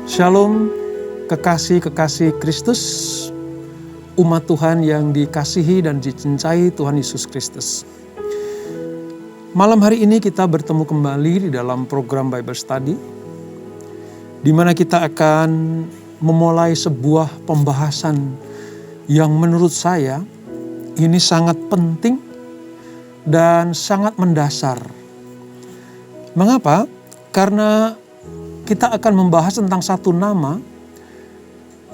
Shalom, kekasih-kekasih Kristus, umat Tuhan yang dikasihi dan dicintai Tuhan Yesus Kristus. Malam hari ini kita bertemu kembali di dalam program Bible Study, di mana kita akan memulai sebuah pembahasan yang menurut saya ini sangat penting dan sangat mendasar. Mengapa? Karena kita akan membahas tentang satu nama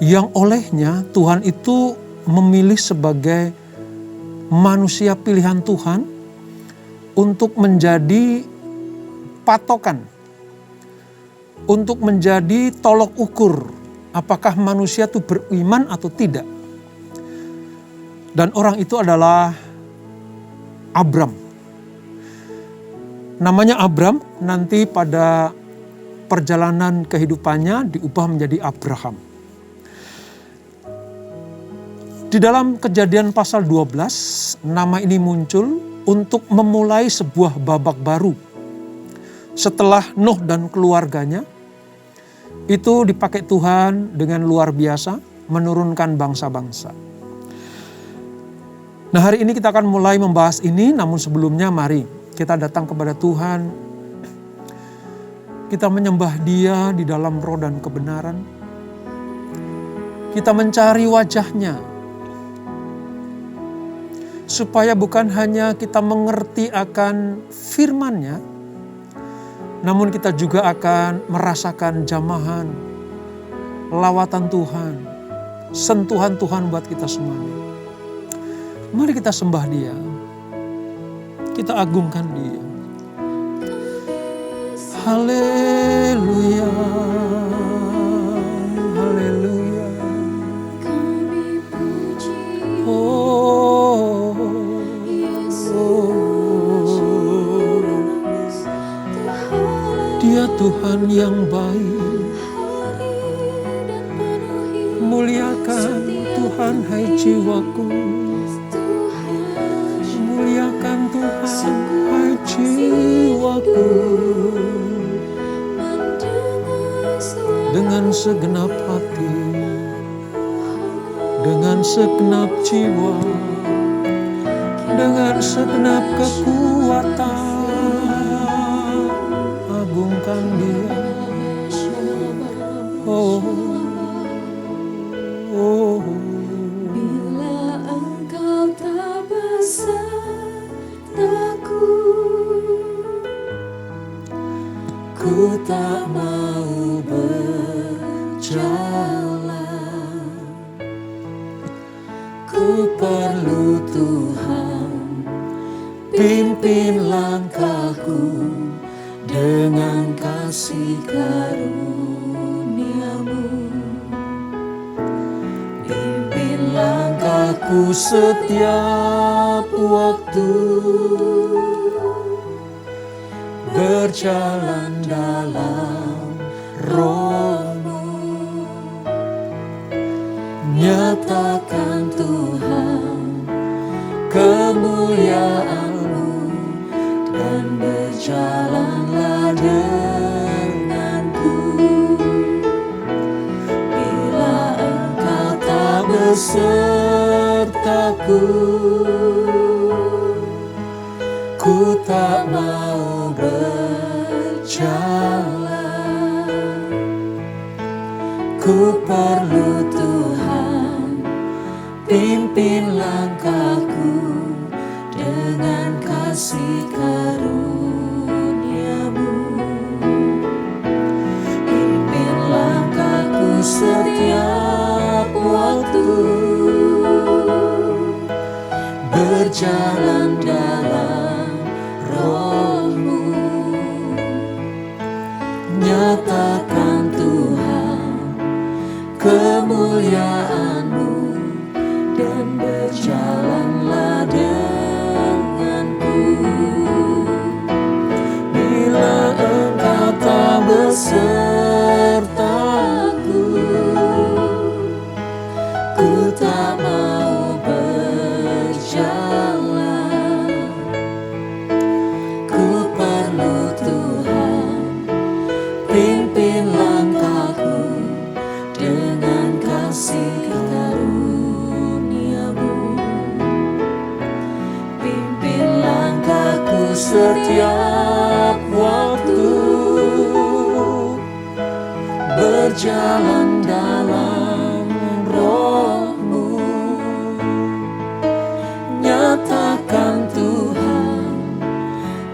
yang olehnya Tuhan itu memilih sebagai manusia pilihan Tuhan untuk menjadi patokan, untuk menjadi tolok ukur apakah manusia itu beriman atau tidak. Dan orang itu adalah Abram. Namanya Abram, nanti pada perjalanan kehidupannya diubah menjadi Abraham. Di dalam Kejadian pasal 12, nama ini muncul untuk memulai sebuah babak baru. Setelah Nuh dan keluarganya, itu dipakai Tuhan dengan luar biasa, menurunkan bangsa-bangsa. Nah, hari ini kita akan mulai membahas ini, namun sebelumnya mari kita datang kepada Tuhan. Kita menyembah Dia di dalam roh dan kebenaran. Kita mencari wajah-Nya. Supaya bukan hanya kita mengerti akan firman-Nya, namun kita juga akan merasakan jamahan, lawatan Tuhan, sentuhan Tuhan buat kita semuanya. Mari kita sembah Dia. Kita agungkan Dia. Haleluya, haleluya. Oh, Dia Tuhan yang baik. Muliakan Tuhan, hai jiwaku. Muliakan Tuhan, hai jiwaku. Dengan segenap hati, dengan segenap jiwa, dengan segenap kekuatan, agungkan Dia. Oh, oh. Bila Engkau tak besertaku, ku tak mau berjalan. Ku perlu Tuhan, pimpin langkahku dengan kasih karunia-Mu. Pimpin langkahku setiap waktu, berjalan dalam roh-Mu. Nyatakan Tuhan kemuliaan-Mu dan berjalanlah denganku. Bila Engkau tak besertaku, ku tak mau berjalan. Ku perlu Tuhan, pimpin langkahku dengan kasih karunia-Mu. Pimpin langkahku setiap waktu, berjalan dalam roh-Mu. Nyatakan Tuhan kemuliaan-Mu dan berjalanlah denganku. Bila Engkau tak besertaku, ku tak mau berjalan. Ku perlu Tuhan, pimpin langkahku berjalan dalam Roh-Mu. Nyatakan Tuhan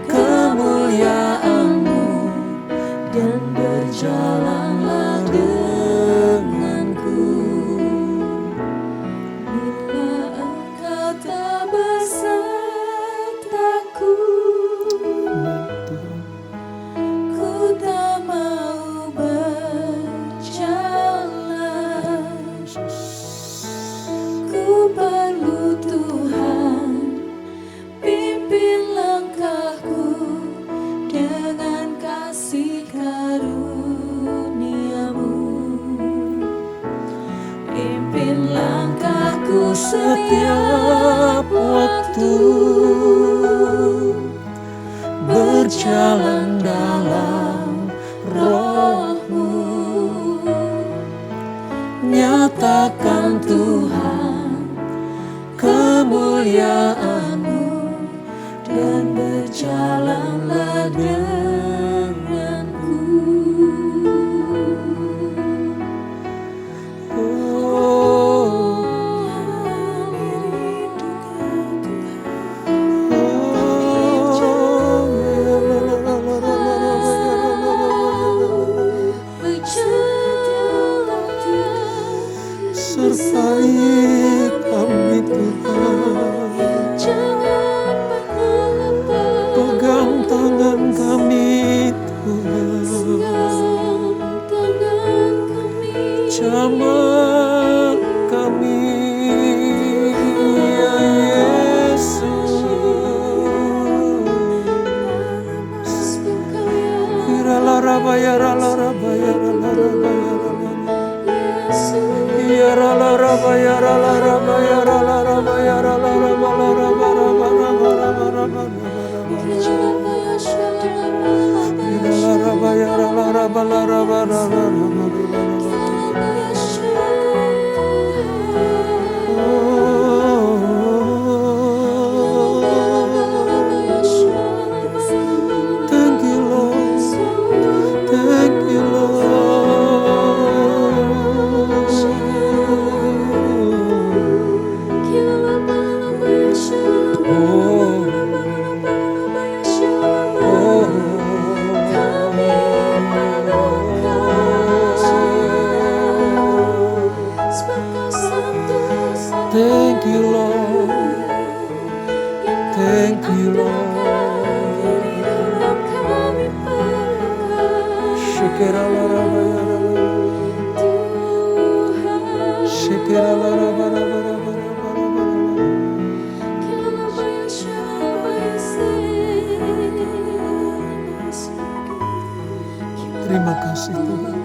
kemuliaan-Mu dan berjalanlah denganku. Bila Engkau tak besertaku, ku tak mau berjalan. Ku perlu Tuhan, pimpin langkahku dengan kasih karunia-Mu. Pimpin langkahku setiap waktu, berjalan dalam Roh-Mu. Nyatakan Tuhan kemuliaan-Mu dan berjalanlah denganku. Sertai kami Tuhan, Jangan pernah lupa, pegang tangan kami Tuhan, tangan kami. jamah kami ya Yesus. Irala rabaya rala rabaya rala rabaya rala. Ya rala rabaya rala rabaya rala rabaya rala rabala rabala rabala rabala Irala rabaya rala rabala rabala rabala. Thank you Lord, thank you Thank you Lord, thank you Lord. Shikirala rabaya rala, shikirala rabala rabala rabala. Terima kasih Tuhan,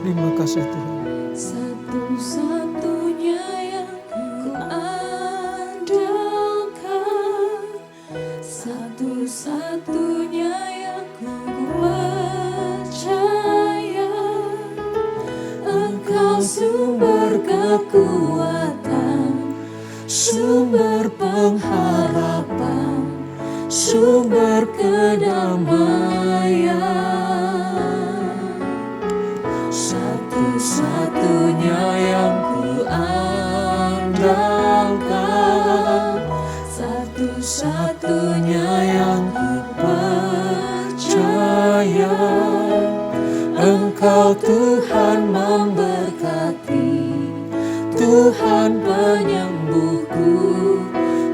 terima kasih Tuhan. Satu-satunya yang ku andalkan, satu-satunya yang ku percaya. Engkau sumber kekuatan, sumber pengharapan, sumber kedamaian. Satu-satunya yang ku andalkan, satu-satunya yang ku percaya. Engkau Tuhan memberkati, Tuhan penyembuhku,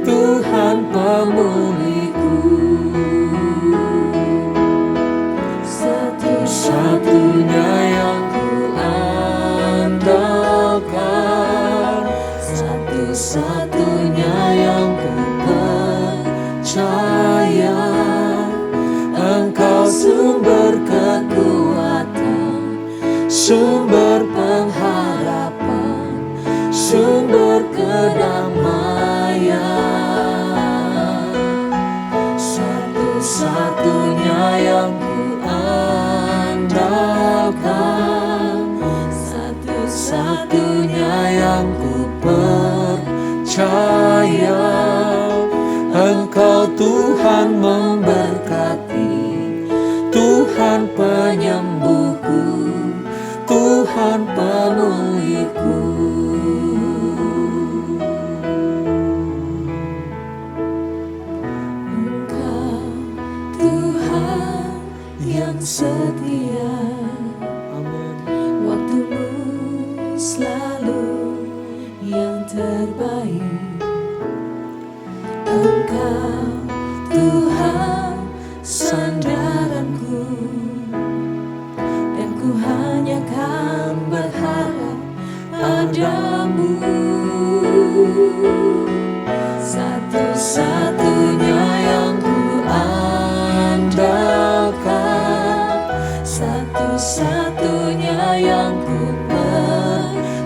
Tuhan pemulihku. Satu-satunya yang ku andalkan, satu-satunya yang ku percaya. Engkau sumber kekuatan, sumber pengharapan, sumber kedamaian. Satu-satunya yang ku andalkan, satu-satunya yang ku percaya. Engkau Tuhan memberkati, Tuhan penyembuh, yang setia. Amin. Waktumu selalu yang terbaik. Engkau Tuhan sandaranku, dan ku hanya kan berharap padamu. Satu-satunya yang ku andalkan, satu-satunya yang ku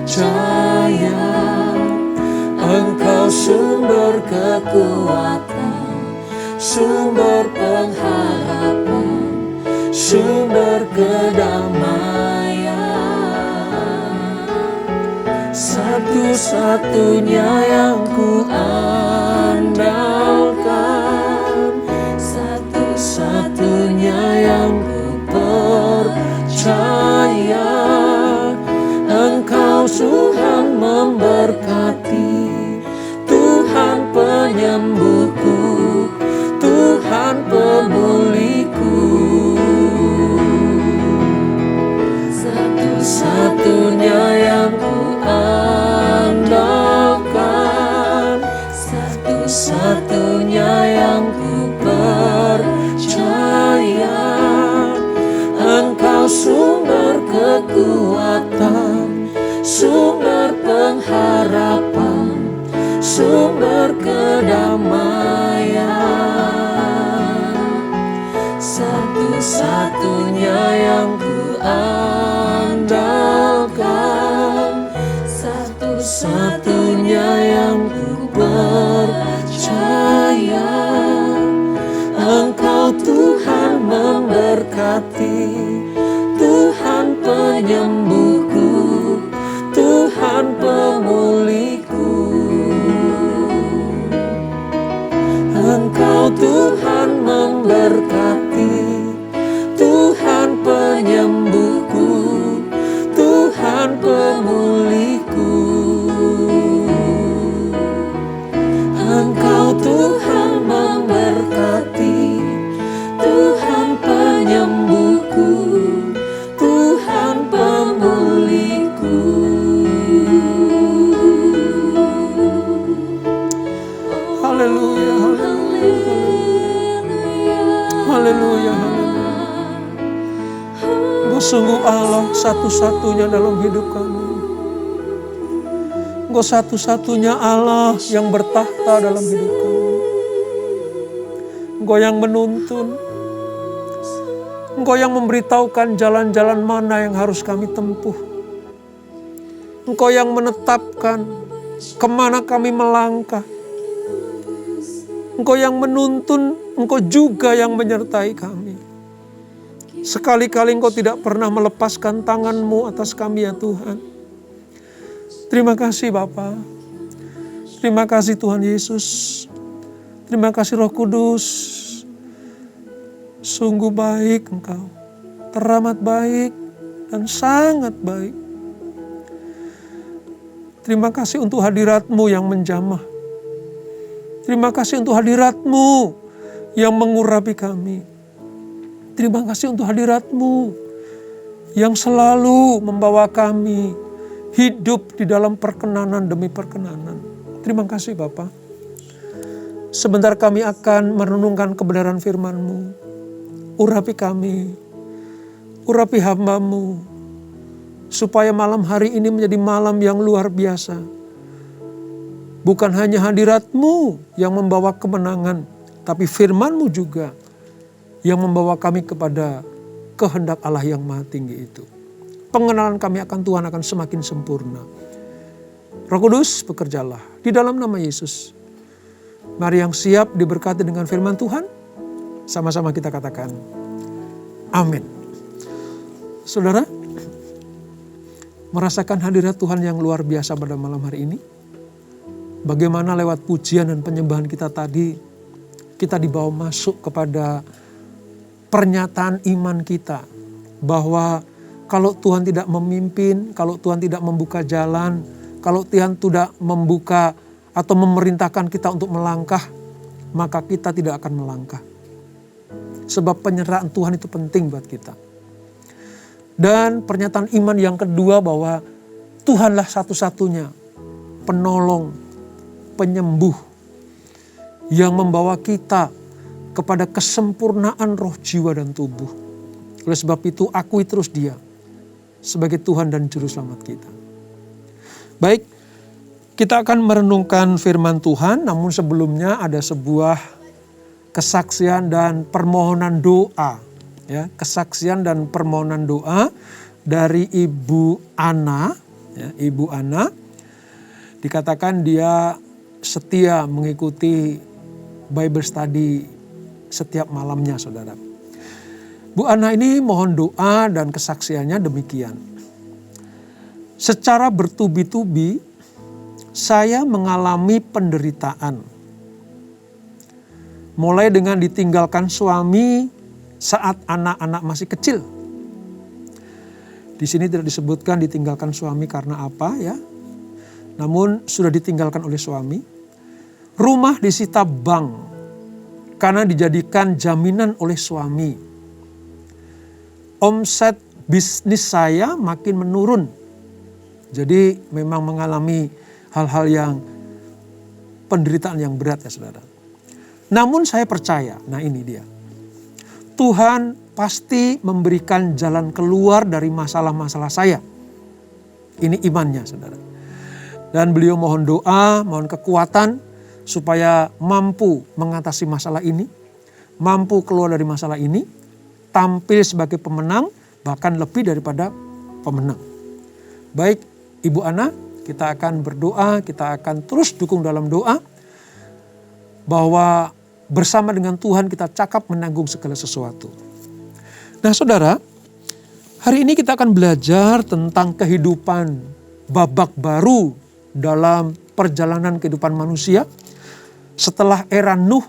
percaya. Engkau sumber kekuatan, sumber pengharapan, sumber kedamaian. Satu-satunya yang ku andalkan, satu-satunya yang ku percaya. Engkau Tuhan memberkati, Tuhan penyembuhku, Tuhan pemulihku. Satu-satunya yang ku andalkan, satu-satunya yang ku percaya. Engkau sumber kekuatan, sumber pengharapan, sumber kedamaian. Satu-satunya yang ku andalkan, satu-satunya yang ku percaya. Engkau Tuhan memberkati, Tuhan penyembuhku, Tuhan pemulihku. Engkau Tuhan memberkati, Tuhan penyembuhku, Tuhan pemulihku. Engkau Tuhan memberkati, Tuhan penyembuhku, Tuhan pemulihku. Haleluya, haleluya, haleluya. Engkau sungguh Allah satu-satunya dalam hidup kami. Engkau satu-satunya Allah yang bertahta dalam hidup kami. Engkau yang menuntun, Engkau yang memberitahukan jalan-jalan mana yang harus kami tempuh. Engkau yang menetapkan kemana kami melangkah. Engkau yang menuntun, Engkau juga yang menyertai kami. Sekali-kali Engkau tidak pernah melepaskan tangan-Mu atas kami ya Tuhan. Terima kasih Bapa. Terima kasih Tuhan Yesus. Terima kasih Roh Kudus. Sungguh baik Engkau. Teramat baik dan sangat baik. Terima kasih untuk hadirat-Mu yang menjamah. Terima kasih untuk hadirat-Mu yang mengurapi kami. Terima kasih untuk hadirat-Mu yang selalu membawa kami hidup di dalam perkenanan demi perkenanan. Terima kasih Bapa. Sebentar kami akan merenungkan kebenaran firman-Mu. Urapi kami, urapi hamba-Mu, supaya malam hari ini menjadi malam yang luar biasa. Bukan hanya hadirat-Mu yang membawa kemenangan, tapi firman-Mu juga yang membawa kami kepada kehendak Allah yang Maha Tinggi itu. Pengenalan kami akan Tuhan akan semakin sempurna. Roh Kudus bekerjalah di dalam nama Yesus. Mari yang siap diberkati dengan firman Tuhan, sama-sama kita katakan amin. Saudara, merasakan hadirat Tuhan yang luar biasa pada malam hari ini. Bagaimana lewat pujian dan penyembahan kita tadi, kita dibawa masuk kepada pernyataan iman kita. Bahwa kalau Tuhan tidak memimpin, kalau Tuhan tidak membuka jalan, kalau Tuhan tidak membuka atau memerintahkan kita untuk melangkah, maka kita tidak akan melangkah. Sebab penyertaan Tuhan itu penting buat kita. Dan pernyataan iman yang kedua bahwa Tuhanlah satu-satunya penolong, penyembuh yang membawa kita kepada kesempurnaan roh, jiwa, dan tubuh. Oleh sebab itu akui terus Dia sebagai Tuhan dan Juru Selamat kita. Baik, kita akan merenungkan firman Tuhan, namun sebelumnya ada sebuah kesaksian dan permohonan doa. Ya, kesaksian dan permohonan doa dari Ibu Ana. Ya, Ibu Ana dikatakan dia setia mengikuti Bible study setiap malamnya, saudara. Bu Ana ini mohon doa dan kesaksiannya demikian. Secara bertubi-tubi saya mengalami penderitaan. Mulai dengan ditinggalkan suami saat anak-anak masih kecil. Di sini tidak disebutkan ditinggalkan suami karena apa ya. Namun sudah ditinggalkan oleh suami. Rumah disita bank karena dijadikan jaminan oleh suami. Omset bisnis saya makin menurun. Jadi memang mengalami hal-hal yang penderitaan yang berat ya saudara. Namun saya percaya, nah ini dia. Tuhan pasti memberikan jalan keluar dari masalah-masalah saya. Ini imannya saudara. Dan beliau mohon doa, mohon kekuatan supaya mampu mengatasi masalah ini. Mampu keluar dari masalah ini. Tampil sebagai pemenang, bahkan lebih daripada pemenang. Baik Ibu Ana, kita akan berdoa, kita akan terus dukung dalam doa. Bahwa bersama dengan Tuhan kita cakap menanggung segala sesuatu. Nah saudara, hari ini kita akan belajar tentang kehidupan babak baru dalam perjalanan kehidupan manusia. Setelah era Nuh,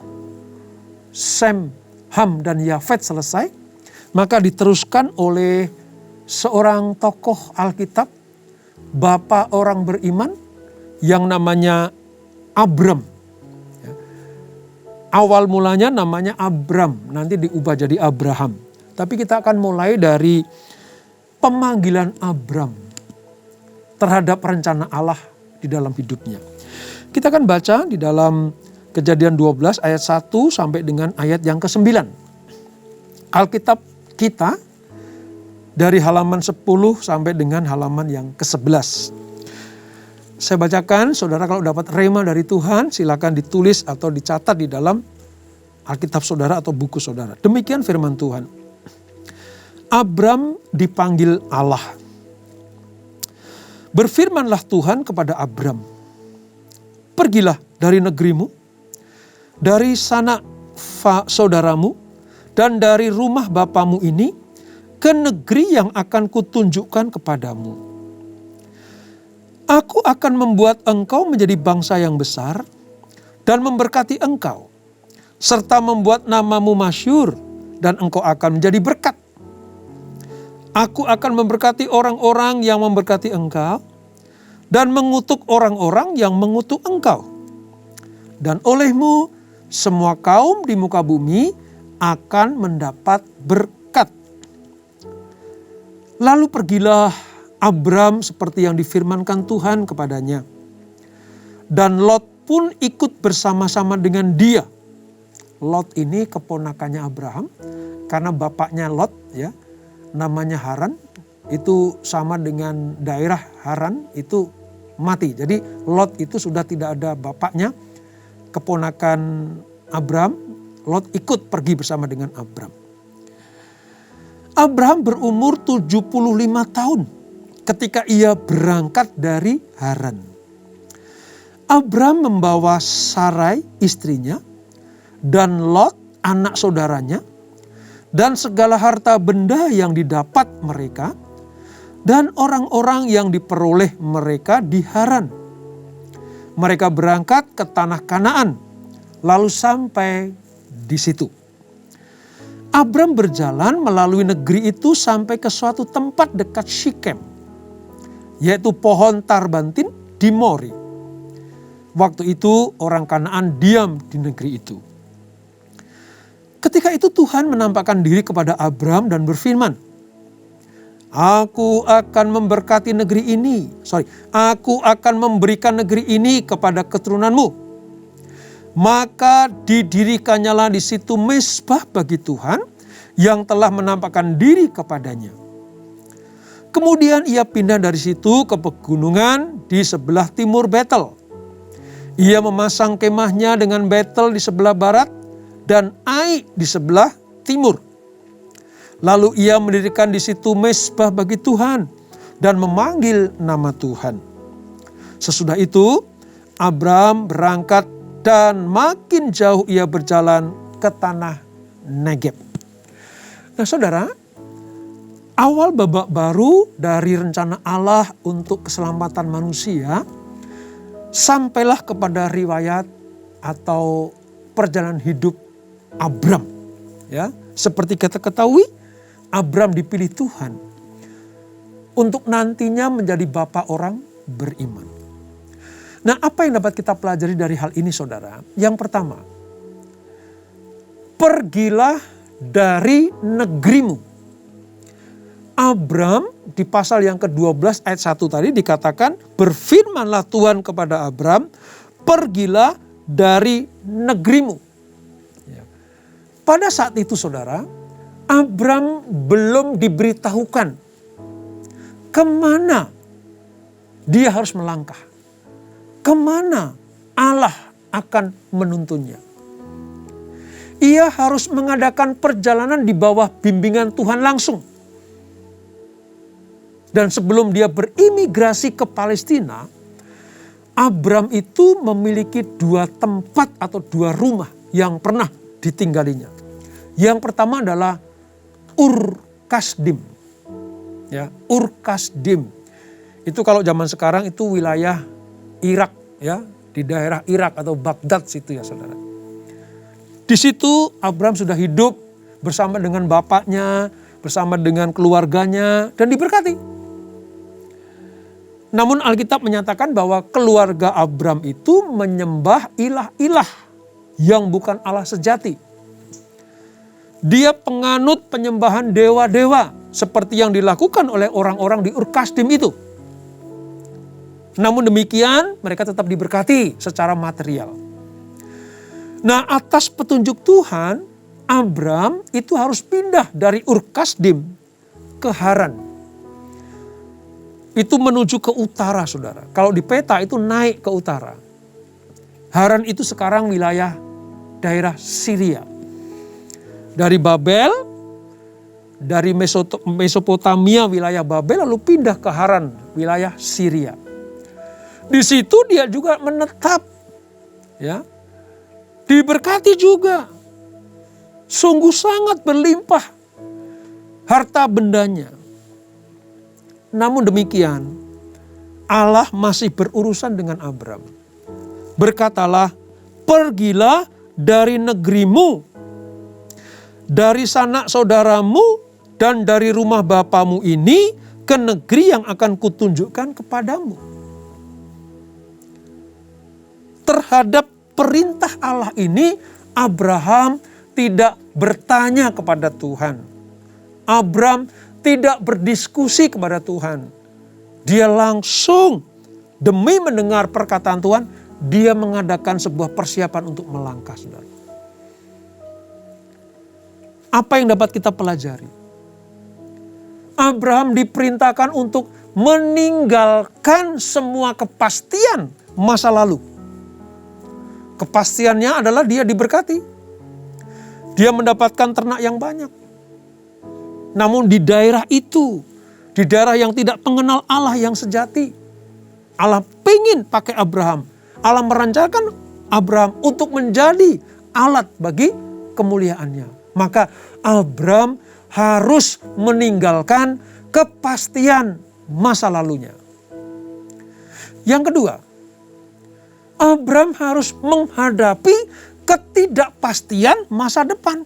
Sem, Ham, dan Yafet selesai, maka diteruskan oleh seorang tokoh Alkitab, bapak orang beriman yang namanya Abram. Awal mulanya namanya Abram, nanti diubah jadi Abraham. Tapi kita akan mulai dari pemanggilan Abram terhadap rencana Allah di dalam hidupnya. Kita akan baca di dalam Kejadian 12 ayat 1 sampai dengan ayat yang ke-9. Alkitab kita dari halaman 10 sampai dengan halaman yang ke-11. Saya bacakan, saudara kalau dapat rema dari Tuhan, silakan ditulis atau dicatat di dalam Alkitab saudara atau buku saudara. Demikian firman Tuhan. Abram dipanggil Allah. Berfirmanlah Tuhan kepada Abram, pergilah dari negerimu, dari sanak saudaramu, dan dari rumah bapamu ini, ke negeri yang akan kutunjukkan kepadamu. Aku akan membuat engkau menjadi bangsa yang besar dan memberkati engkau, serta membuat namamu masyhur dan engkau akan menjadi berkat. Aku akan memberkati orang-orang yang memberkati engkau dan mengutuk orang-orang yang mengutuk engkau. Dan olehmu semua kaum di muka bumi akan mendapat berkat. Lalu pergilah Abram seperti yang difirmankan Tuhan kepadanya. Dan Lot pun ikut bersama-sama dengan dia. Lot ini keponakannya Abraham karena bapaknya Lot ya, namanya Haran, itu sama dengan daerah Haran itu mati. Jadi Lot itu sudah tidak ada bapaknya, keponakan Abram, Lot ikut pergi bersama dengan Abram. Abraham berumur 75 tahun ketika ia berangkat dari Haran. Abram membawa Sarai istrinya dan Lot anak saudaranya dan segala harta benda yang didapat mereka dan orang-orang yang diperoleh mereka di Haran. Mereka berangkat ke tanah Kanaan lalu sampai di situ. Abram berjalan melalui negeri itu sampai ke suatu tempat dekat Shikem, yaitu pohon tarbantin di Mori. Waktu itu orang Kanaan diam di negeri itu. Ketika itu Tuhan menampakkan diri kepada Abram dan berfirman, Aku akan memberikan negeri ini kepada keturunanmu. Maka didirikannya di situ mezbah bagi Tuhan yang telah menampakkan diri kepadanya. Kemudian ia pindah dari situ ke pegunungan di sebelah timur Betel. Ia memasang kemahnya dengan Betel di sebelah barat dan Ai di sebelah timur. Lalu ia mendirikan di situ mezbah bagi Tuhan dan memanggil nama Tuhan. Sesudah itu Abram berangkat dan makin jauh ia berjalan ke tanah Negeb. Nah saudara, awal babak baru dari rencana Allah untuk keselamatan manusia sampailah kepada riwayat atau perjalanan hidup Abram. Ya, seperti kita ketahui, Abram dipilih Tuhan untuk nantinya menjadi bapa orang beriman. Nah, apa yang dapat kita pelajari dari hal ini saudara? Yang pertama, pergilah dari negerimu. Abram di pasal yang ke-12 ayat 1 tadi dikatakan, berfirmanlah Tuhan kepada Abram, pergilah dari negerimu. Ya. Pada saat itu saudara, Abram belum diberitahukan kemana dia harus melangkah. Kemana Allah akan menuntunnya. Ia harus mengadakan perjalanan di bawah bimbingan Tuhan langsung. Dan sebelum dia berimigrasi ke Palestina, Abram itu memiliki 2 tempat atau 2 rumah yang pernah ditinggalinya. Yang pertama adalah Ur Kasdim. Ya, Ur Kasdim. Itu kalau zaman sekarang itu wilayah Irak, ya, di daerah Irak atau Baghdad situ ya saudara. Di situ Abram sudah hidup bersama dengan bapaknya, bersama dengan keluarganya dan diberkati. Namun Alkitab menyatakan bahwa keluarga Abram itu menyembah ilah-ilah yang bukan Allah sejati. Dia penganut penyembahan dewa-dewa seperti yang dilakukan oleh orang-orang di Ur Kasdim itu. Namun demikian mereka tetap diberkati secara material. Nah, atas petunjuk Tuhan, Abram itu harus pindah dari Ur Kasdim ke Haran. Itu menuju ke utara saudara. Kalau di peta itu naik ke utara. Haran itu sekarang wilayah daerah Syria. Dari Babel, dari Mesopotamia wilayah Babel lalu pindah ke Haran wilayah Syria. Di situ dia juga menetap. Ya. Diberkati juga. Sungguh sangat berlimpah harta bendanya. Namun demikian, Allah masih berurusan dengan Abram. Berkatalah, pergilah dari negerimu, dari sanak saudaramu, dan dari rumah bapamu ini ke negeri yang akan kutunjukkan kepadamu. Terhadap perintah Allah ini, Abraham tidak bertanya kepada Tuhan. Abram tidak berdiskusi kepada Tuhan. Dia langsung demi mendengar perkataan Tuhan, dia mengadakan sebuah persiapan untuk melangkah. Saudara. Apa yang dapat kita pelajari? Abraham diperintahkan untuk meninggalkan semua kepastian masa lalu. Kepastiannya adalah dia diberkati. Dia mendapatkan ternak yang banyak. Namun di daerah itu, di daerah yang tidak mengenal Allah yang sejati, Allah pengen pakai Abraham. Allah merancangkan Abraham untuk menjadi alat bagi kemuliaannya. Maka Abraham harus meninggalkan kepastian masa lalunya. Yang kedua, Abraham harus menghadapi ketidakpastian masa depan.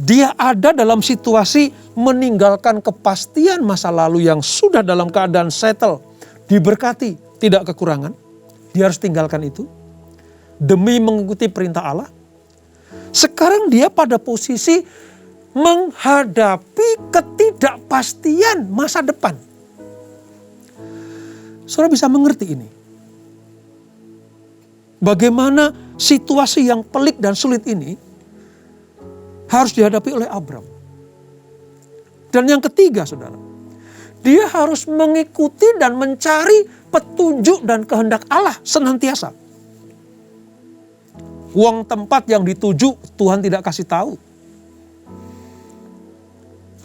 Dia ada dalam situasi meninggalkan kepastian masa lalu yang sudah dalam keadaan settle, diberkati, tidak kekurangan. Dia harus tinggalkan itu demi mengikuti perintah Allah. Sekarang dia pada posisi menghadapi ketidakpastian masa depan. Saudara bisa mengerti ini. Bagaimana situasi yang pelik dan sulit ini harus dihadapi oleh Abram. Dan yang ketiga, saudara, dia harus mengikuti dan mencari petunjuk dan kehendak Allah senantiasa. Uang tempat yang dituju Tuhan tidak kasih tahu.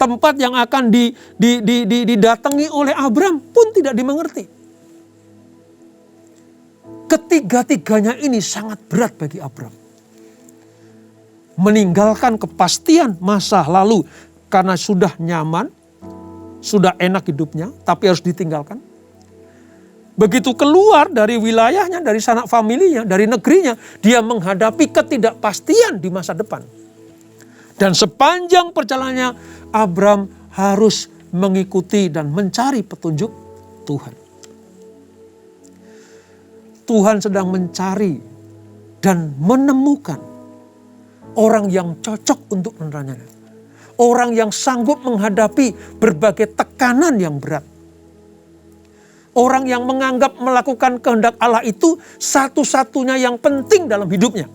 Tempat yang akan didatangi oleh Abram pun tidak dimengerti. Ketiga-tiganya ini sangat berat bagi Abram. Meninggalkan kepastian masa lalu karena sudah nyaman, sudah enak hidupnya, tapi harus ditinggalkan. Begitu keluar dari wilayahnya, dari sanak familinya, dari negerinya, dia menghadapi ketidakpastian di masa depan. Dan sepanjang perjalanannya, Abram harus mengikuti dan mencari petunjuk Tuhan. Tuhan sedang mencari dan menemukan orang yang cocok untuk penerangannya. Orang yang sanggup menghadapi berbagai tekanan yang berat. Orang yang menganggap melakukan kehendak Allah itu satu-satunya yang penting dalam hidupnya.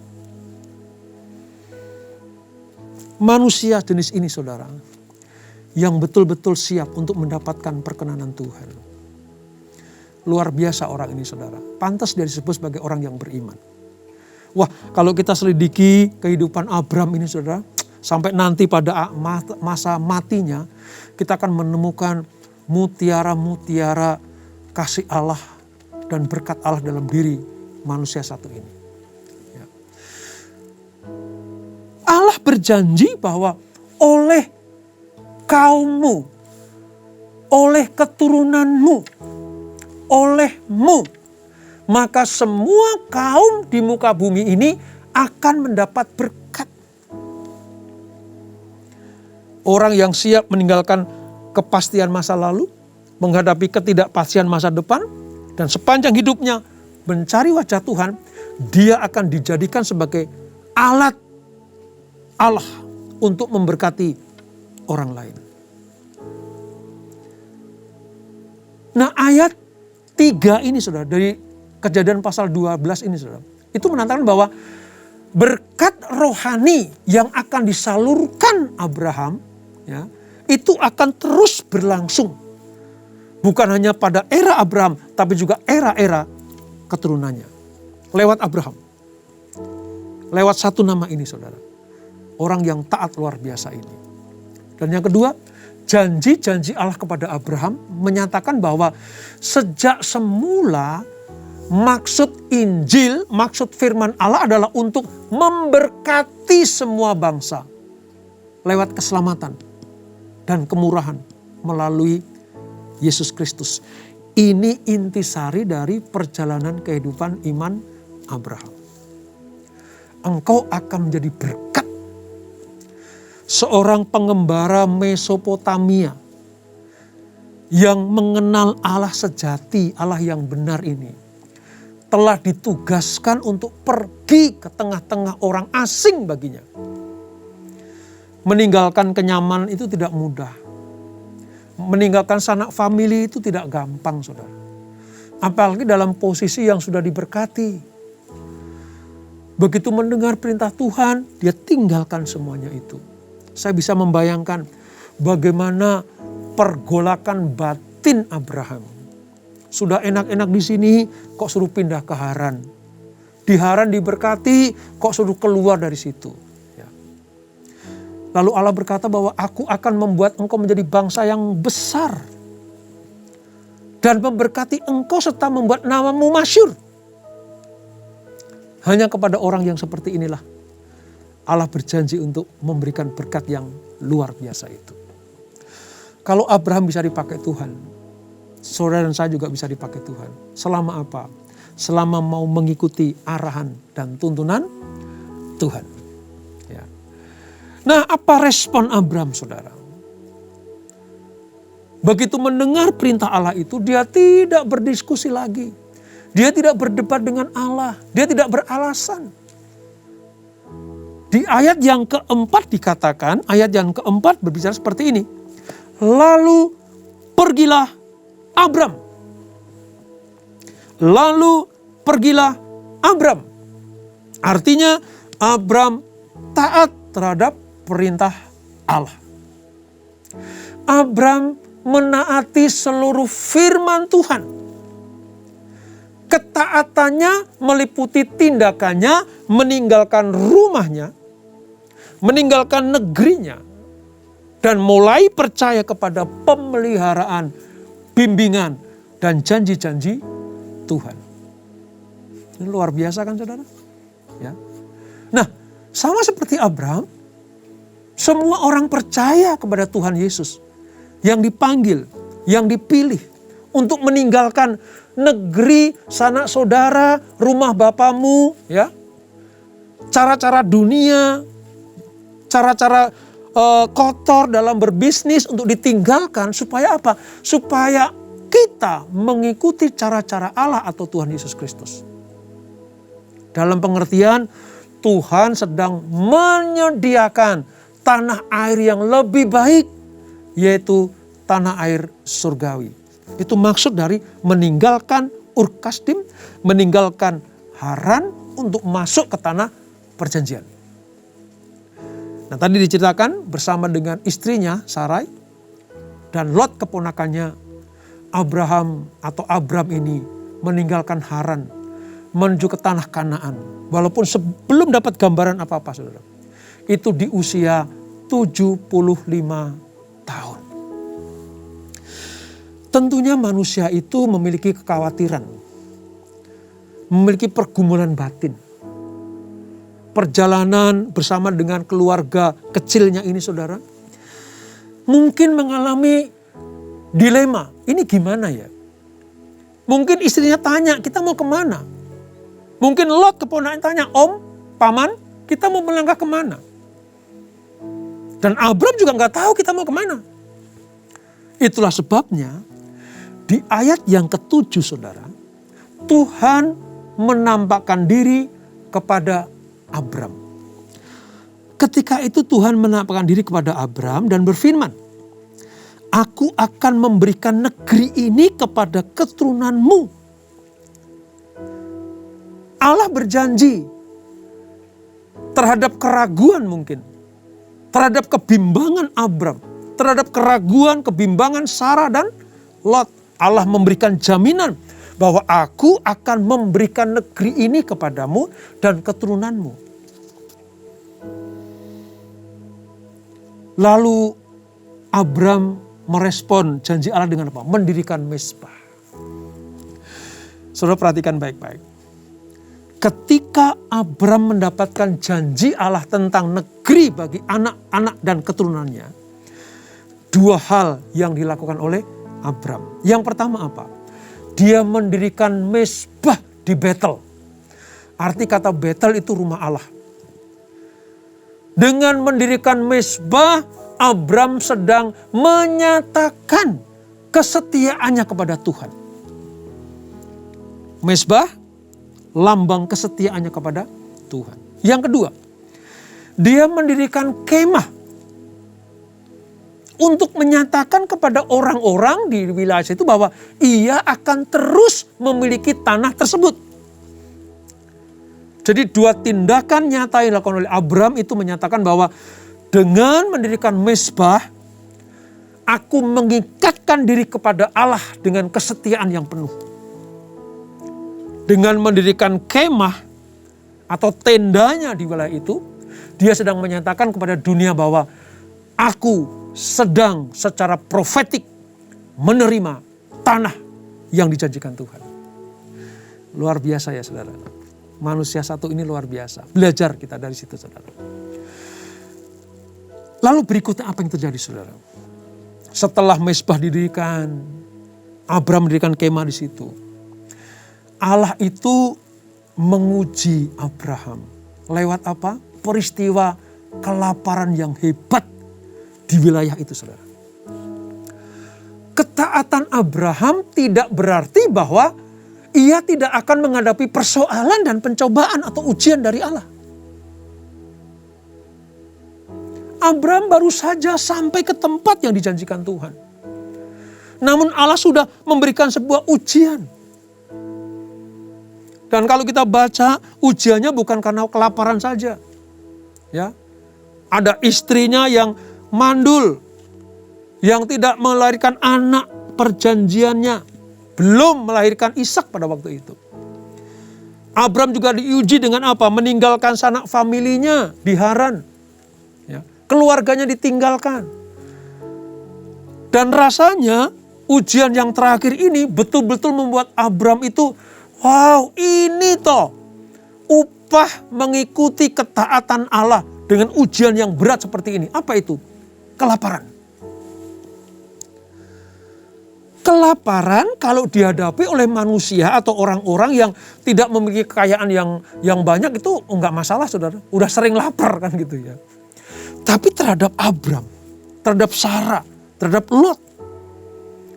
Manusia jenis ini, saudara, yang betul-betul siap untuk mendapatkan perkenanan Tuhan. Luar biasa orang ini, saudara. Pantas dia disebut sebagai orang yang beriman. Wah, kalau kita selidiki kehidupan Abram ini, saudara, sampai nanti pada masa matinya, kita akan menemukan mutiara-mutiara kasih Allah dan berkat Allah dalam diri manusia satu ini. Ya. Allah berjanji bahwa oleh kaummu, oleh keturunanmu, olehmu, maka semua kaum di muka bumi ini akan mendapat berkat. Orang yang siap meninggalkan kepastian masa lalu, menghadapi ketidakpastian masa depan, dan sepanjang hidupnya mencari wajah Tuhan, dia akan dijadikan sebagai alat Allah untuk memberkati orang lain. Nah, ayat 3 ini, saudara, dari Kejadian pasal 12 ini, saudara, itu menandakan bahwa berkat rohani yang akan disalurkan Abraham, ya, itu akan terus berlangsung. Bukan hanya pada era Abraham, tapi juga era-era keturunannya. Lewat Abraham. Lewat satu nama ini, saudara. Orang yang taat luar biasa ini. Dan yang kedua, janji-janji Allah kepada Abraham menyatakan bahwa sejak semula maksud Injil, maksud firman Allah adalah untuk memberkati semua bangsa lewat keselamatan dan kemurahan melalui Yesus Kristus. Ini intisari dari perjalanan kehidupan iman Abraham. Engkau akan menjadi berkat. Seorang pengembara Mesopotamia yang mengenal Allah sejati, Allah yang benar ini, telah ditugaskan untuk pergi ke tengah-tengah orang asing baginya. Meninggalkan kenyamanan itu tidak mudah. Meninggalkan sanak famili itu tidak gampang, saudara. Apalagi dalam posisi yang sudah diberkati. Begitu mendengar perintah Tuhan, dia tinggalkan semuanya itu. Saya bisa membayangkan bagaimana pergolakan batin Abraham. Sudah enak-enak di sini, kok suruh pindah ke Haran. Di Haran diberkati, kok suruh keluar dari situ. Ya. Lalu Allah berkata bahwa aku akan membuat engkau menjadi bangsa yang besar. Dan memberkati engkau serta membuat namamu masyhur. Hanya kepada orang yang seperti inilah Allah berjanji untuk memberikan berkat yang luar biasa itu. Kalau Abraham bisa dipakai Tuhan, saudara dan saya juga bisa dipakai Tuhan. Selama apa? Selama mau mengikuti arahan dan tuntunan Tuhan. Ya. Nah, apa respon Abraham, saudara? Begitu mendengar perintah Allah itu, dia tidak berdiskusi lagi. Dia tidak berdebat dengan Allah. Dia tidak beralasan. Di ayat yang keempat dikatakan, ayat yang keempat berbicara seperti ini. Lalu pergilah Abram. Lalu pergilah Abram. Artinya Abram taat terhadap perintah Allah. Abram menaati seluruh firman Tuhan. Ketaatannya meliputi tindakannya, meninggalkan rumahnya, meninggalkan negerinya, dan mulai percaya kepada pemeliharaan, bimbingan, dan janji-janji Tuhan. Ini luar biasa kan saudara? Ya. Nah, sama seperti Abram, semua orang percaya kepada Tuhan Yesus yang dipanggil, yang dipilih untuk meninggalkan negeri, sanak saudara, rumah bapamu, ya, cara-cara dunia, cara-cara kotor dalam berbisnis untuk ditinggalkan. Supaya apa? Supaya kita mengikuti cara-cara Allah atau Tuhan Yesus Kristus. Dalam pengertian Tuhan sedang menyediakan tanah air yang lebih baik, yaitu tanah air surgawi. Itu maksud dari meninggalkan Ur Kasdim, meninggalkan Haran untuk masuk ke tanah perjanjian. Nah, tadi diceritakan bersama dengan istrinya Sarai dan Lot keponakannya Abraham atau Abram ini meninggalkan Haran menuju ke tanah Kanaan. Walaupun sebelum dapat gambaran apa-apa saudara. Itu di usia 75 tahun. Tentunya manusia itu memiliki kekhawatiran, memiliki pergumulan batin. Perjalanan bersama dengan keluarga kecilnya ini saudara, mungkin mengalami dilema, ini gimana ya? Mungkin istrinya tanya, kita mau kemana? Mungkin Lot keponakan tanya, Om, Paman, kita mau melangkah kemana? Dan Abram juga nggak tahu kita mau kemana. Itulah sebabnya di ayat yang ke-7 saudara, Tuhan menampakkan diri kepada Abram. Ketika itu Tuhan menampakkan diri kepada Abram dan berfirman, Aku akan memberikan negeri ini kepada keturunanmu. Allah berjanji terhadap keraguan mungkin, terhadap kebimbangan Abram, terhadap keraguan, kebimbangan Sarah dan Lot. Allah memberikan jaminan bahwa aku akan memberikan negeri ini kepadamu dan keturunanmu. Lalu Abram merespon janji Allah dengan apa? Mendirikan mezbah. Saudara perhatikan baik-baik. Ketika Abram mendapatkan janji Allah tentang negeri bagi anak-anak dan keturunannya, dua hal yang dilakukan oleh Abram. Yang pertama apa? Dia mendirikan mezbah di Betel. Arti kata Betel itu rumah Allah. Dengan mendirikan mezbah, Abram sedang menyatakan kesetiaannya kepada Tuhan. Mezbah, lambang kesetiaannya kepada Tuhan. Yang kedua, dia mendirikan kemah untuk menyatakan kepada orang-orang di wilayah itu bahwa ia akan terus memiliki tanah tersebut. Jadi dua tindakan nyata yang dilakukan oleh Abram itu menyatakan bahwa dengan mendirikan mezbah, aku mengikatkan diri kepada Allah dengan kesetiaan yang penuh. Dengan mendirikan kemah atau tendanya di wilayah itu, dia sedang menyatakan kepada dunia bahwa aku sedang secara profetik menerima tanah yang dijanjikan Tuhan. Luar biasa ya saudara. Manusia satu ini luar biasa. Belajar kita dari situ saudara. Lalu berikutnya apa yang terjadi saudara? Setelah mezbah didirikan, Abram mendirikan kemah di situ. Allah itu menguji Abraham. Lewat apa? Peristiwa kelaparan yang hebat di wilayah itu saudara. Ketaatan Abraham tidak berarti bahwa ia tidak akan menghadapi persoalan dan pencobaan atau ujian dari Allah. Abraham baru saja sampai ke tempat yang dijanjikan Tuhan. Namun Allah sudah memberikan sebuah ujian. Dan kalau kita baca, ujiannya bukan karena kelaparan saja. Ya, ada istrinya yang mandul, yang tidak melahirkan anak perjanjiannya, belum melahirkan Ishak pada waktu itu. Abraham juga diuji dengan apa? Meninggalkan sanak familinya di Haran. Ya, keluarganya ditinggalkan. Dan rasanya ujian yang terakhir ini betul-betul membuat Abraham itu, wow, ini toh upah mengikuti ketaatan Allah dengan ujian yang berat seperti ini. Apa itu? Kelaparan. Kelaparan kalau dihadapi oleh manusia atau orang-orang yang tidak memiliki kekayaan yang banyak itu enggak masalah, saudara. Udah sering lapar kan gitu ya. Tapi terhadap Abraham, terhadap Sarah, terhadap Lot,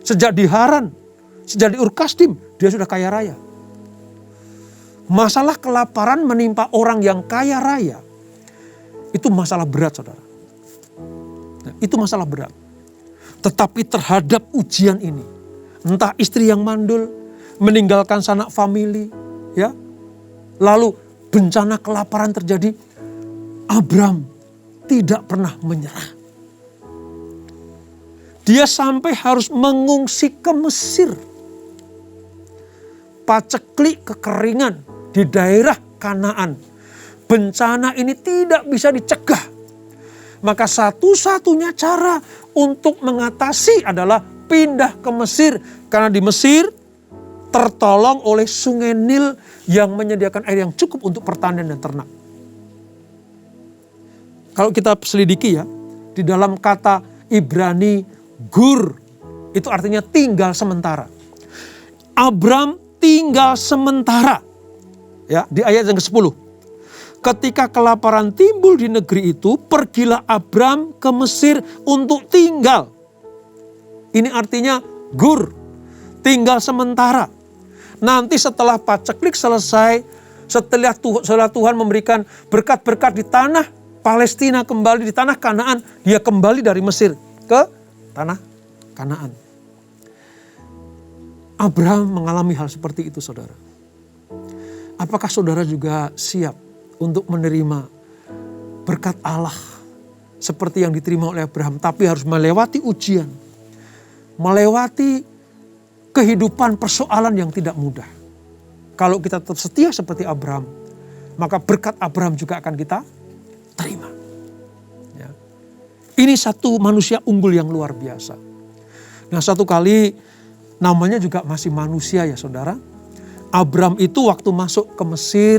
sejak di Haran, sejak di Ur Kasdim, dia sudah kaya raya. Masalah kelaparan menimpa orang yang kaya raya, itu masalah berat, saudara. Nah, itu masalah berat. Tetapi terhadap ujian ini, entah istri yang mandul, meninggalkan sanak famili, ya, lalu bencana kelaparan terjadi, Abraham tidak pernah menyerah. Dia sampai harus mengungsi ke Mesir. Paceklik kekeringan di daerah Kanaan. Bencana ini tidak bisa dicegah. Maka satu-satunya cara untuk mengatasi adalah pindah ke Mesir. Karena di Mesir tertolong oleh sungai Nil yang menyediakan air yang cukup untuk pertanian dan ternak. Kalau kita selidiki ya, di dalam kata Ibrani gur, itu artinya tinggal sementara. Abraham tinggal sementara. Ya, di ayat yang ke-10. Ketika kelaparan timbul di negeri itu, pergilah Abraham ke Mesir untuk tinggal. Ini artinya gur, tinggal sementara. Nanti setelah paceklik selesai, setelah Tuhan memberikan berkat-berkat di tanah Palestina, kembali di tanah Kanaan, dia kembali dari Mesir ke tanah Kanaan. Abraham mengalami hal seperti itu, saudara. Apakah saudara juga siap untuk menerima berkat Allah seperti yang diterima oleh Abraham, tapi harus melewati ujian, melewati kehidupan persoalan yang tidak mudah. Kalau kita tetap setia seperti Abraham, maka berkat Abraham juga akan kita terima. Ya. Ini satu manusia unggul yang luar biasa. Nah, satu kali namanya juga masih manusia ya, saudara. Abraham itu waktu masuk ke Mesir,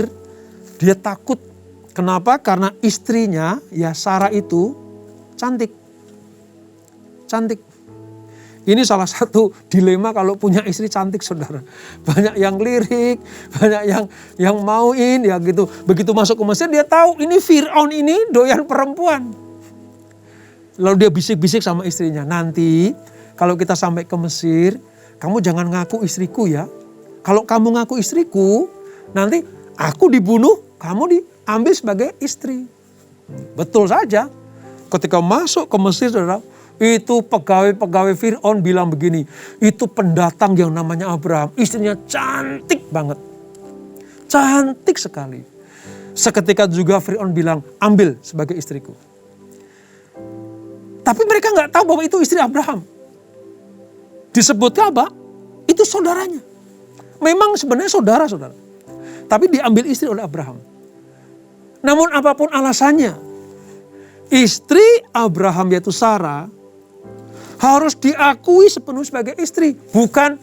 dia takut. Kenapa? Karena istrinya, ya Sarah itu cantik. Cantik. Ini salah satu dilema kalau punya istri cantik, saudara. Banyak yang lirik, banyak yang mauin, ya gitu. Begitu masuk ke Mesir, dia tahu ini Fir'aun ini doyan perempuan. Lalu dia bisik-bisik sama istrinya, nanti kalau kita sampai ke Mesir, kamu jangan ngaku istriku ya. Kalau kamu ngaku istriku, nanti aku dibunuh, kamu diambil sebagai istri. Betul saja. Ketika masuk ke Mesir, saudara, itu pegawai-pegawai Fir'aun bilang begini, itu pendatang yang namanya Abraham, istrinya cantik banget. Cantik sekali. Seketika juga Fir'aun bilang, ambil sebagai istriku. Tapi mereka nggak tahu bahwa itu istri Abraham. Disebutnya apa? Itu saudaranya. Memang sebenarnya saudara-saudara. Tapi diambil istri oleh Abraham. Namun apapun alasannya, istri Abraham yaitu Sarah harus diakui sepenuh sebagai istri. Bukan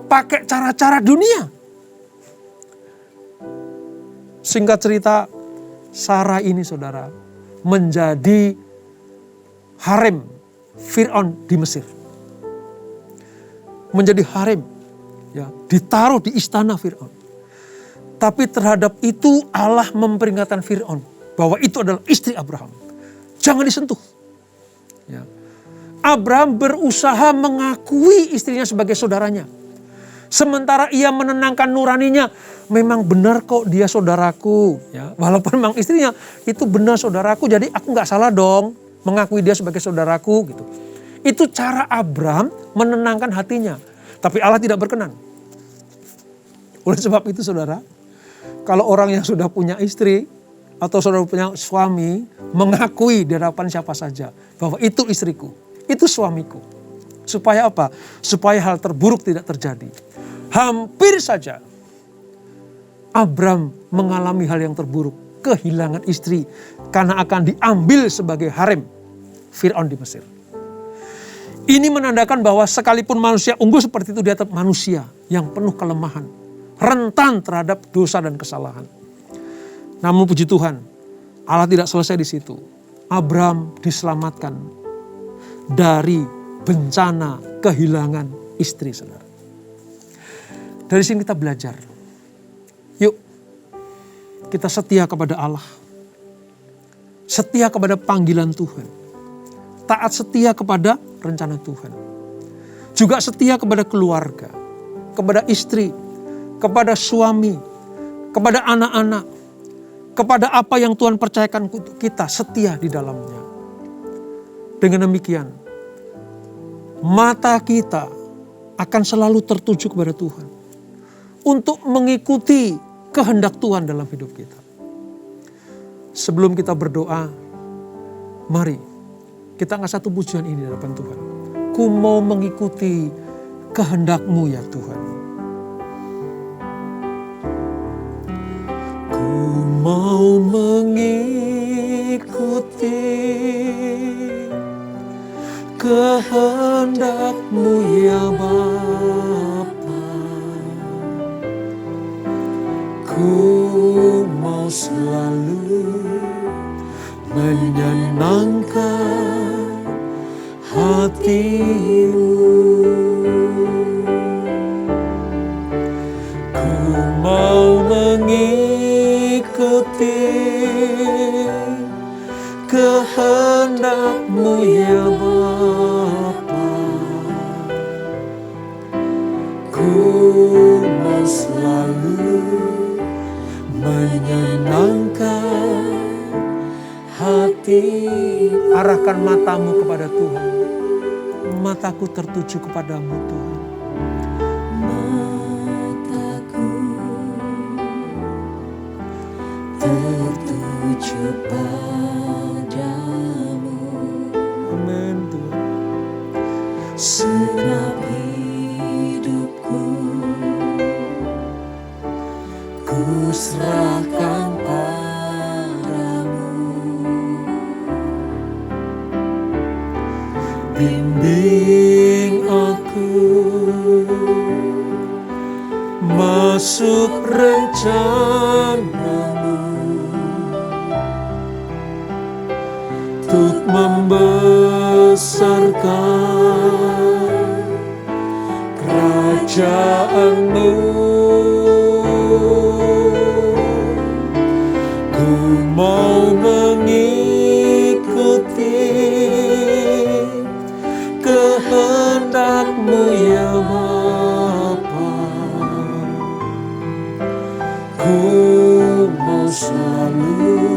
pakai cara-cara dunia. Singkat cerita, Sarah ini, saudara, menjadi harem Fir'aun di Mesir. Menjadi harem. Ya, ditaruh di istana Fir'aun. Tapi terhadap itu Allah memperingatkan Fir'aun bahwa itu adalah istri Abraham. Jangan disentuh. Ya. Abraham berusaha mengakui istrinya sebagai saudaranya. Sementara ia menenangkan nuraninya, memang benar kok dia saudaraku. Ya, walaupun memang istrinya itu benar saudaraku, jadi aku nggak salah dong mengakui dia sebagai saudaraku gitu. Itu cara Abram menenangkan hatinya. Tapi Allah tidak berkenan. Oleh sebab itu saudara, kalau orang yang sudah punya istri atau saudara punya suami mengakui di hadapan siapa saja bahwa itu istriku, itu suamiku. Supaya apa? Supaya hal terburuk tidak terjadi. Hampir saja Abram mengalami hal yang terburuk, kehilangan istri karena akan diambil sebagai harem Firaun di Mesir. Ini menandakan bahwa sekalipun manusia unggul seperti itu, dia tetap manusia yang penuh kelemahan, rentan terhadap dosa dan kesalahan. Namun puji Tuhan, Allah tidak selesai di situ. Abram diselamatkan dari bencana kehilangan istri, saudara. Dari sini kita belajar. Yuk, kita setia kepada Allah. Setia kepada panggilan Tuhan. Taat setia kepada rencana Tuhan. Juga setia kepada keluarga, kepada istri, kepada suami, kepada anak-anak, kepada apa yang Tuhan percayakan untuk kita, setia di dalamnya. Dengan demikian, mata kita akan selalu tertuju kepada Tuhan untuk mengikuti kehendak Tuhan dalam hidup kita. Sebelum kita berdoa, mari kita angkat satu pujian ini di hadapan Tuhan. Ku mau mengikuti kehendak-Mu ya Tuhan. Ku mau mengikuti kehendak-Mu ya Bapa. Ku mau selalu menyenangkan hati-Mu. Ku mau mengikuti kehendak-Mu ya Bapa. Ku mau selalu menyenangkan hati. Arahkan matamu kepada Tuhan. Mataku tertuju kepadamu Tuhan. Mataku tertuju padamu. Amin Tuhan. Segenap hidupku ku serahkan padamu. Bimbing aku masuk rencana-Mu untuk membesarkan kerajaan-Mu. Ku mau mengikuti kehendak-Mu ya Bapa. Ku mau selalu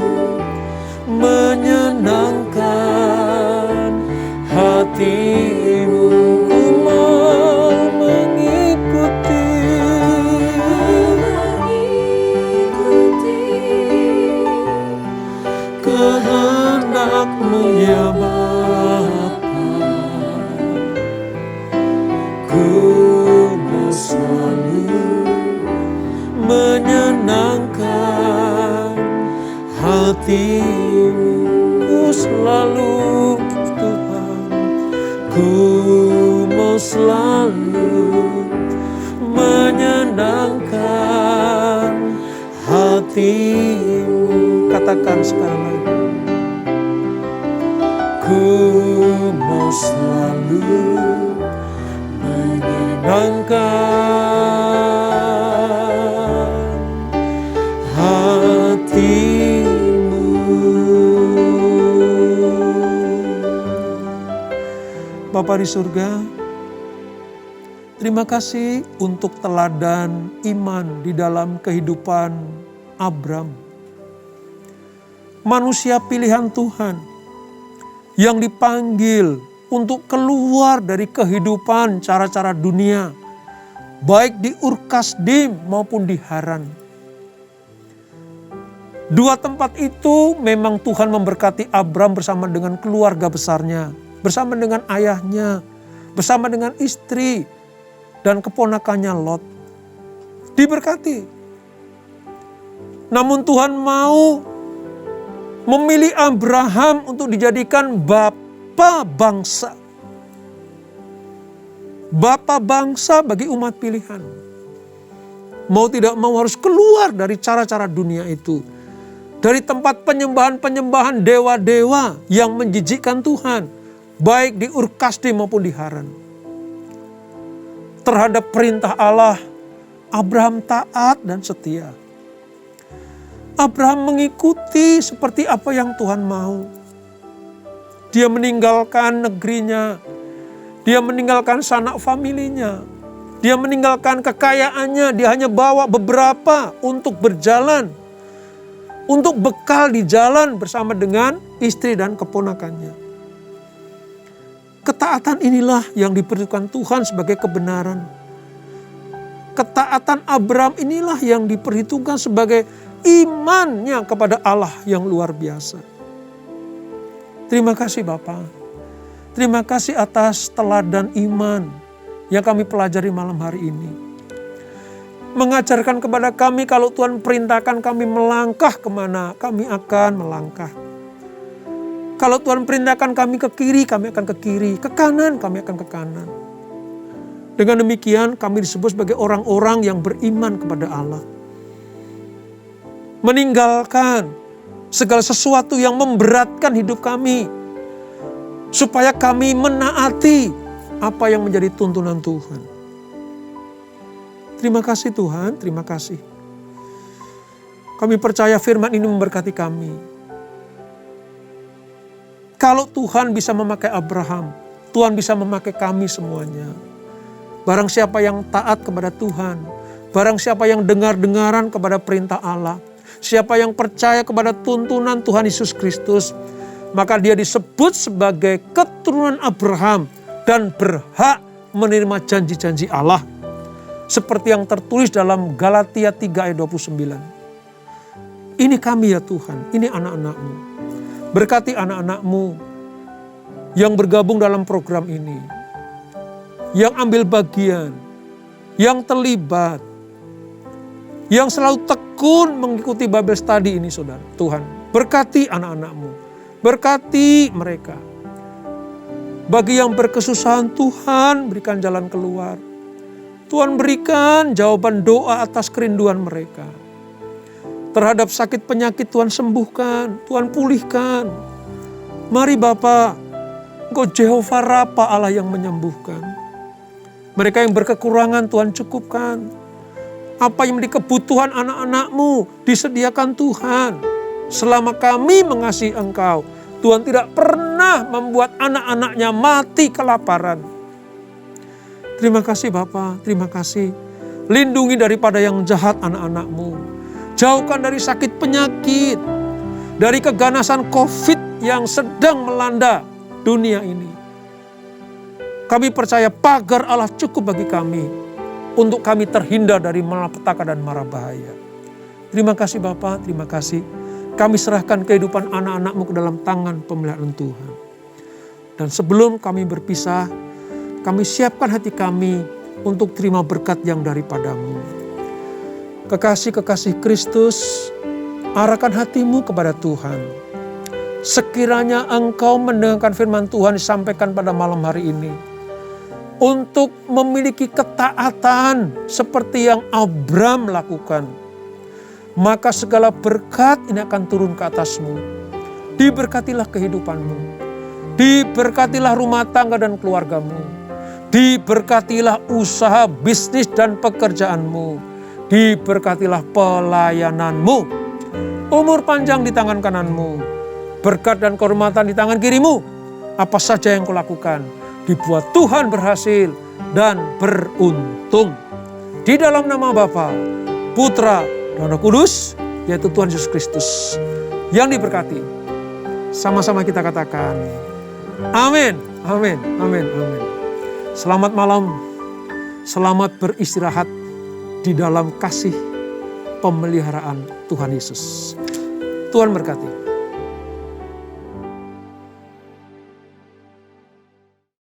menyenangkan hati-Mu. Ku mau mengikuti kehendak-Mu ya Bapa. Ku mau selalu menyenangkan hati-Mu. Ku selalu Tuhan, ku mau selalu menyenangkan hati-Mu. Katakan sekali lagi. Ku mau selalu menyenangkan hati-Mu. Bapa di surga, Terima kasih untuk teladan iman di dalam kehidupan Abram. Manusia pilihan Tuhan yang dipanggil untuk keluar dari kehidupan cara-cara dunia, baik di Ur Kasdim maupun di Haran. Dua tempat itu memang Tuhan memberkati Abram bersama dengan keluarga besarnya, bersama dengan ayahnya, bersama dengan istri dan keponakannya Lot. Diberkati. Namun Tuhan mau memilih Abraham untuk dijadikan bapa bangsa. Bapa bangsa bagi umat pilihan. Mau tidak mau harus keluar dari cara-cara dunia itu. Dari tempat penyembahan-penyembahan dewa-dewa yang menjijikkan Tuhan. Baik di Ur Kasdim maupun di Haran. Terhadap perintah Allah, Abraham taat dan setia. Abraham mengikuti seperti apa yang Tuhan mau. Dia meninggalkan negerinya. Dia meninggalkan sanak familinya. Dia meninggalkan kekayaannya. Dia hanya bawa beberapa untuk berjalan. Untuk bekal di jalan bersama dengan istri dan keponakannya. Ketaatan inilah yang diperhitungkan Tuhan sebagai kebenaran. Ketaatan Abraham inilah yang diperhitungkan sebagai imannya kepada Allah yang luar biasa. Terima kasih Bapa. Terima kasih atas teladan iman yang kami pelajari malam hari ini. Mengajarkan kepada kami kalau Tuhan perintahkan kami melangkah kemana, kami akan melangkah. Kalau Tuhan perintahkan kami ke kiri, kami akan ke kiri. Ke kanan, kami akan ke kanan. Dengan demikian kami disebut sebagai orang-orang yang beriman kepada Allah. Meninggalkan segala sesuatu yang memberatkan hidup kami. Supaya kami menaati apa yang menjadi tuntunan Tuhan. Terima kasih Tuhan, terima kasih. Kami percaya firman ini memberkati kami. Kalau Tuhan bisa memakai Abraham, Tuhan bisa memakai kami semuanya. Barang siapa yang taat kepada Tuhan, barang siapa yang dengar-dengaran kepada perintah Allah, siapa yang percaya kepada tuntunan Tuhan Yesus Kristus, maka dia disebut sebagai keturunan Abraham dan berhak menerima janji-janji Allah. Seperti yang tertulis dalam Galatia 3 ayat 29. Ini kami ya Tuhan, ini anak-anak-Mu. Berkati anak-anak-Mu yang bergabung dalam program ini. Yang ambil bagian, yang terlibat, yang selalu tekun mengikuti Bible Study ini saudara. Tuhan, berkati anak-anak-Mu. Berkati mereka. Bagi yang berkesusahan Tuhan berikan jalan keluar. Tuhan berikan jawaban doa atas kerinduan mereka. Terhadap sakit penyakit Tuhan sembuhkan, Tuhan pulihkan. Mari Bapa, Engkau Jehovah Rafa Allah yang menyembuhkan. Mereka yang berkekurangan Tuhan cukupkan. Apa yang menjadi kebutuhan anak-anak-Mu disediakan Tuhan. Selama kami mengasihi Engkau, Tuhan tidak pernah membuat anak-anaknya mati kelaparan. Terima kasih Bapa, terima kasih. Lindungi daripada yang jahat anak-anak-Mu. Jauhkan dari sakit penyakit, dari keganasan COVID yang sedang melanda dunia ini. Kami percaya pagar Allah cukup bagi kami untuk kami terhindar dari malapetaka dan mara bahaya. Terima kasih Bapa, terima kasih. Kami serahkan kehidupan anak-anak-Mu ke dalam tangan pemeliharaan Tuhan. Dan sebelum kami berpisah, kami siapkan hati kami untuk terima berkat yang daripada-Mu. Kekasih-kekasih Kristus, arahkan hatimu kepada Tuhan. Sekiranya engkau mendengarkan firman Tuhan disampaikan pada malam hari ini, untuk memiliki ketaatan seperti yang Abram lakukan, maka segala berkat ini akan turun ke atasmu. Diberkatilah kehidupanmu, diberkatilah rumah tangga dan keluargamu, diberkatilah usaha, bisnis dan pekerjaanmu, diberkatilah pelayananmu. Umur panjang di tangan kananmu, berkat dan kehormatan di tangan kirimu. Apa saja yang kau lakukan, dibuat Tuhan berhasil dan beruntung. Di dalam nama Bapa, Putra, dan Roh Kudus, yaitu Tuhan Yesus Kristus yang diberkati. Sama-sama kita katakan, amin, amin, amin, amin. Selamat malam, selamat beristirahat di dalam kasih pemeliharaan Tuhan Yesus. Tuhan berkati.